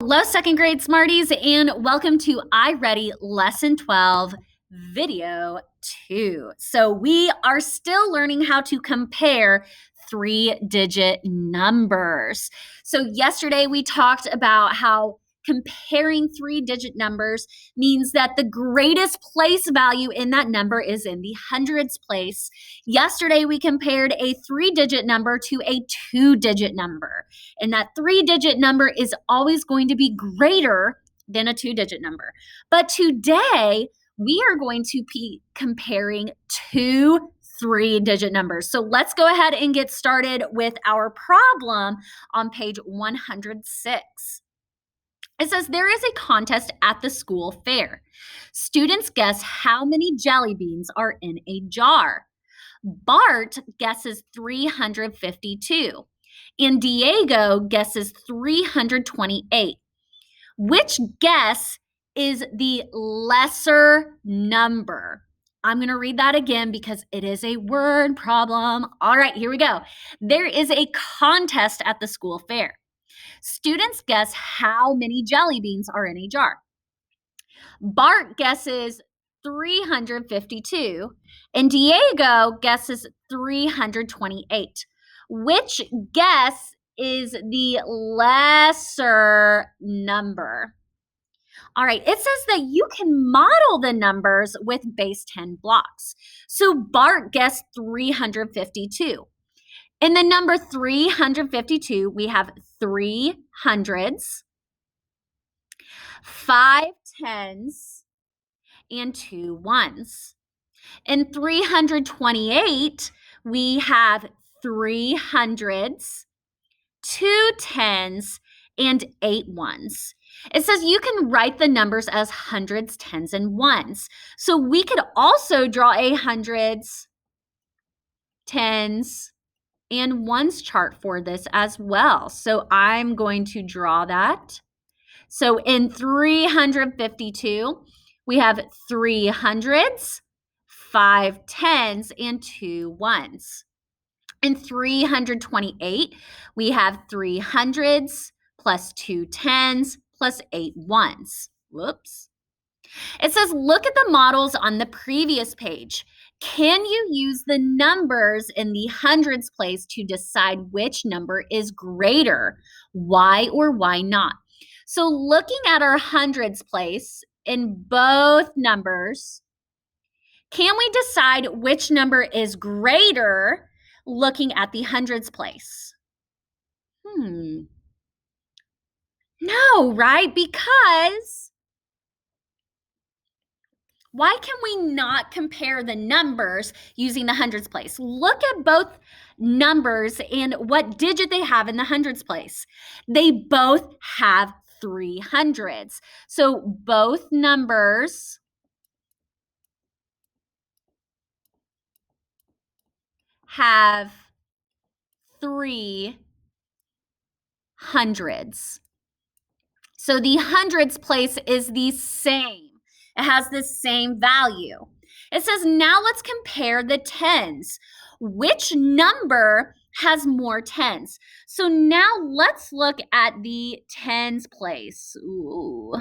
Hello, second grade Smarties, and welcome to iReady Lesson 12, Video 2. So we are still learning how to compare three-digit numbers. So yesterday we talked about how comparing three-digit numbers means that the greatest place value in that number is in the hundreds place. Yesterday we compared a three-digit number to a two-digit number. And that three-digit number is always going to be greater than a two-digit number. But today, we are going to be comparing two three-digit numbers. So let's go ahead and get started with our problem on page 106. It says there is a contest at the school fair. Students guess how many jelly beans are in a jar. Bart guesses 352 and Diego guesses 328. Which guess is the lesser number? I'm going to read that again because it is a word problem. All right, here we go. There is a contest at the school fair. Students guess how many jelly beans are in a jar. Bart guesses 352 and Diego guesses 328. Which guess is the lesser number? All right, it says that you can model the numbers with base 10 blocks. So Bart guessed 352. In the number 352, we have 3 hundreds, 5 tens, and 2 ones. In 328, we have 3 hundreds, 2 tens, and 8 ones. It says you can write the numbers as hundreds, tens, and ones. So we could also draw a hundreds, tens, and ones chart for this as well. So I'm going to draw that. So in 352, we have 3 hundreds, 5 tens, and 2 ones. In 328, we have 3 hundreds plus 2 tens plus 8 ones. Whoops. It says, look at the models on the previous page. Can you use the numbers in the hundreds place to decide which number is greater? Why or why not? So looking at our hundreds place in both numbers, can we decide which number is greater looking at the hundreds place? No, right? Because why can we not compare the numbers using the hundreds place? Look at both numbers and what digit they have in the hundreds place. They both have 300s. So both numbers have 300s. So the hundreds place is the same. It has the same value. It says, now let's compare the tens. Which number has more tens? So now let's look at the tens place. Ooh.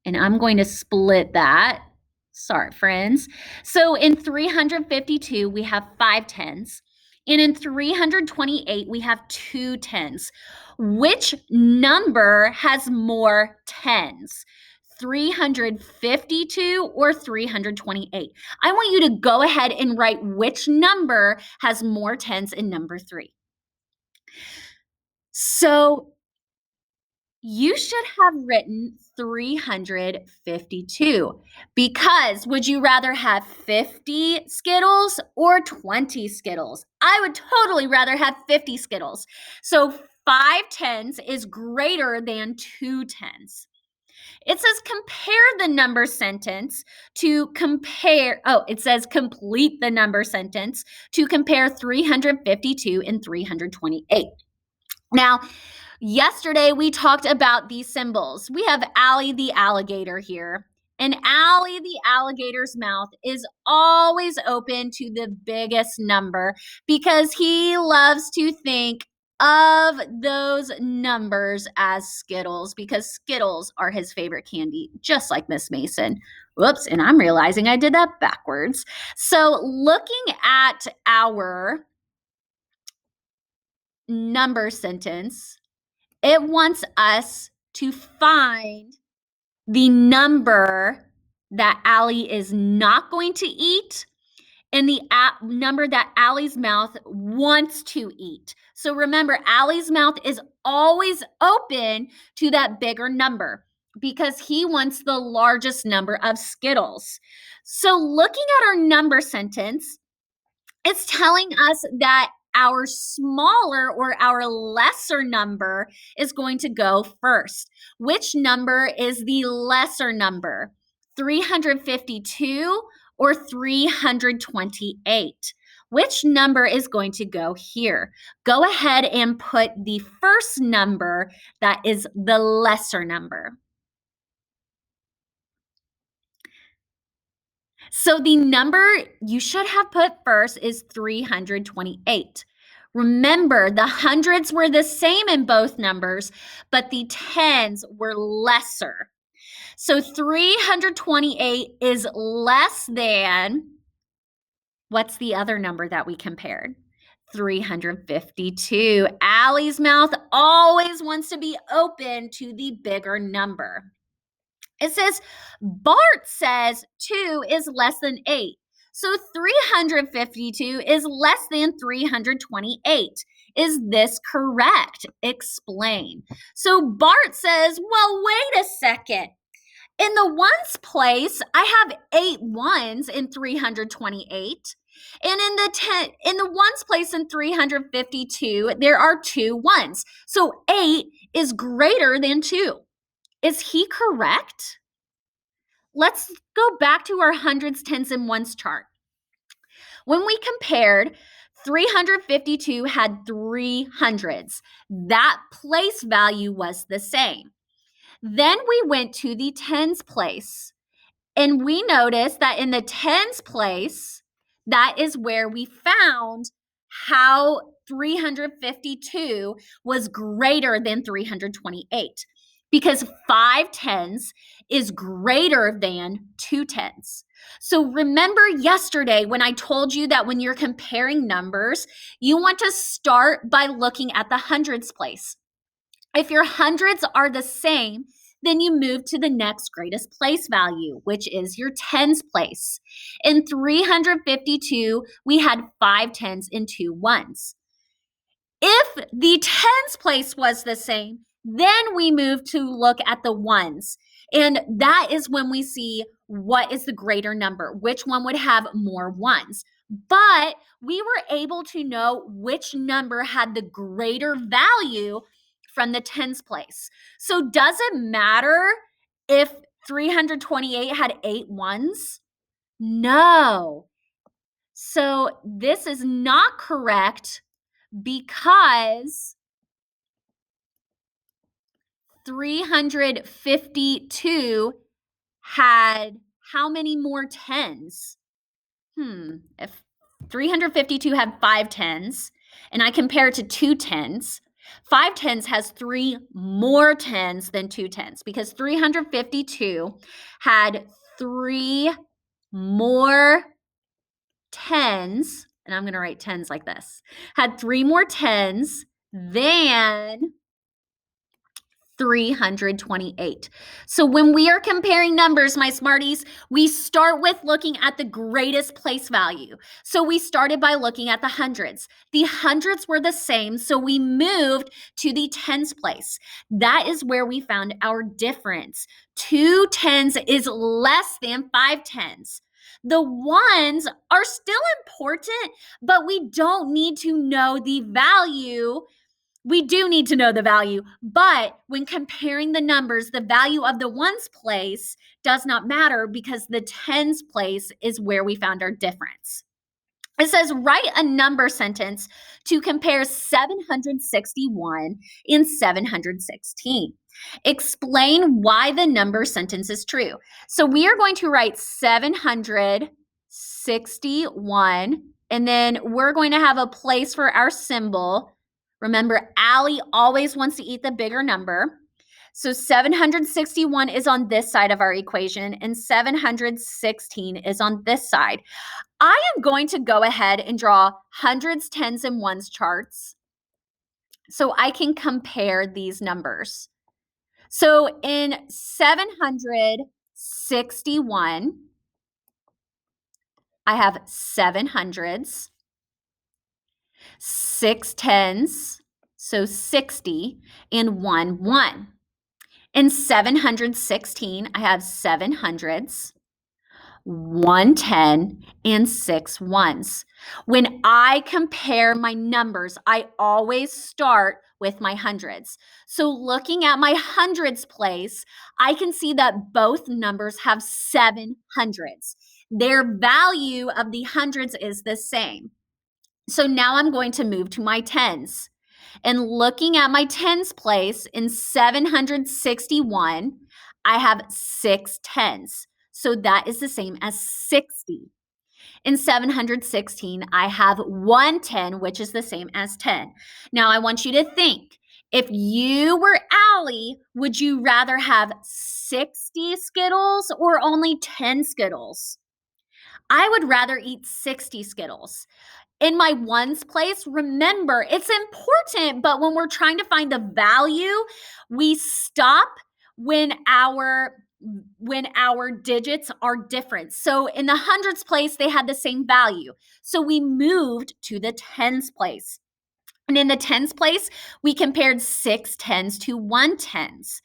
And I'm going to split that. Sorry, friends. So in 352, we have 5 tens. And in 328, we have 2 tens. Which number has more tens? 352 or 328? I want you to go ahead and write which number has more tens in number 3. So you should have written 352 because would you rather have 50 Skittles or 20 Skittles? I would totally rather have 50 Skittles. So 5 tens is greater than 2 tens. It says compare the number sentence to compare, it says complete the number sentence to compare 352 and 328. Now, yesterday we talked about these symbols. We have Allie the alligator here. And Allie the alligator's mouth is always open to the biggest number because he loves to think of those numbers as Skittles because Skittles are his favorite candy, just like Miss Mason. Whoops, and I'm realizing I did that backwards. So looking at our number sentence, it wants us to find the number that Allie is not going to eat and the number that Allie's mouth wants to eat. So remember, Allie's mouth is always open to that bigger number because he wants the largest number of Skittles. So looking at our number sentence, it's telling us that our smaller or our lesser number is going to go first. Which number is the lesser number? 352 or 328? Which number is going to go here? Go ahead and put the first number that is the lesser number. So the number you should have put first is 328. Remember, the hundreds were the same in both numbers, but the tens were lesser. So 328 is less than, what's the other number that we compared? 352. Allie's mouth always wants to be open to the bigger number. It says, Bart says 2 is less than 8. So 352 is less than 328. Is this correct? Explain. So Bart says, well, wait a second. In the ones place, I have 8 ones in 328. And in the ones place in 352, there are 2 ones. So 8 is greater than 2. Is he correct? Let's go back to our hundreds, tens, and ones chart. When we compared, 352 had 3 hundreds. That place value was the same. Then we went to the tens place, and we noticed that in the tens place, that is where we found how 352 was greater than 328 because 5 tens is greater than 2 tens. So remember yesterday when I told you that when you're comparing numbers, you want to start by looking at the hundreds place. If your hundreds are the same, then you move to the next greatest place value, which is your tens place. In 352, we had 5 tens and 2 ones. If the tens place was the same, then we move to look at the ones. And that is when we see what is the greater number, which one would have more ones. But we were able to know which number had the greater value from the tens place. So does it matter if 328 had 8 ones? No. So this is not correct because 352 had how many more tens? If 352 had 5 tens and I compare it to 2 tens, 5 tens has 3 more tens than 2 tens because 352 had 3 more tens, and I'm going to write tens like this, had 3 more tens than 328. So when we are comparing numbers, my smarties, we start with looking at the greatest place value. So we started by looking at the hundreds. The hundreds were the same, so we moved to the tens place. That is where we found our difference. 2 tens is less than 5 tens. The ones are still important, but we don't need to know the value. We do need to know the value, but when comparing the numbers, the value of the ones place does not matter because the tens place is where we found our difference. It says, write a number sentence to compare 761 and 716. Explain why the number sentence is true. So we are going to write 761, and then we're going to have a place for our symbol Remember, Allie always wants to eat the bigger number. So 761 is on this side of our equation, and 716 is on this side. I am going to go ahead and draw hundreds, tens, and ones charts so I can compare these numbers. So in 761, I have 7 hundreds, 6 tens, so 60, and 1 1. In 716, I have 7 hundreds, 1 10, and 6 ones. When I compare my numbers, I always start with my hundreds. So looking at my hundreds place, I can see that both numbers have 7 hundreds. Their value of the hundreds is the same. So now I'm going to move to my tens. And looking at my tens place in 761, I have 6 tens. So that is the same as 60. In 716, I have 1 10, which is the same as 10. Now I want you to think, if you were Allie, would you rather have 60 Skittles or only 10 Skittles? I would rather eat 60 Skittles. In my ones place, remember, it's important, but when we're trying to find the value, we stop when our digits are different. So in the hundreds place, they had the same value. So we moved to the tens place. And in the tens place, we compared 6 tens to 1 tens.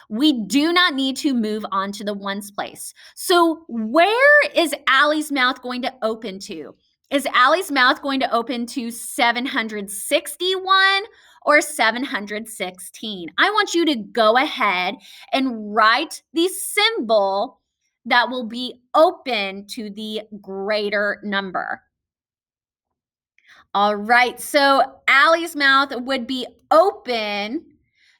We do not need to move on to the ones place. So where is Allie's mouth going to open to? Is Allie's mouth going to open to 761 or 716? I want you to go ahead and write the symbol that will be open to the greater number. All right, so Allie's mouth would be open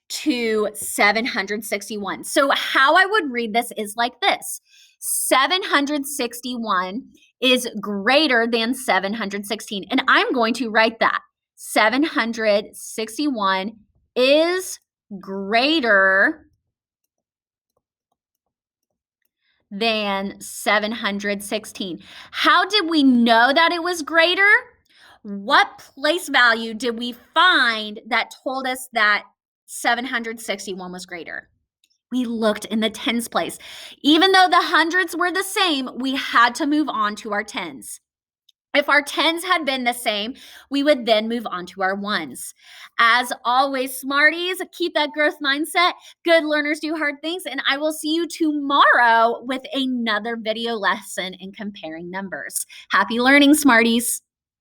to 761. So how I would read this is like this. 761 is greater than 716. And I'm going to write that. 761 is greater than 716. How did we know that it was greater? What place value did we find that told us that 761 was greater? We looked in the tens place. Even though the hundreds were the same, we had to move on to our tens. If our tens had been the same, we would then move on to our ones. As always, Smarties, keep that growth mindset. Good learners do hard things, and I will see you tomorrow with another video lesson in comparing numbers. Happy learning, Smarties.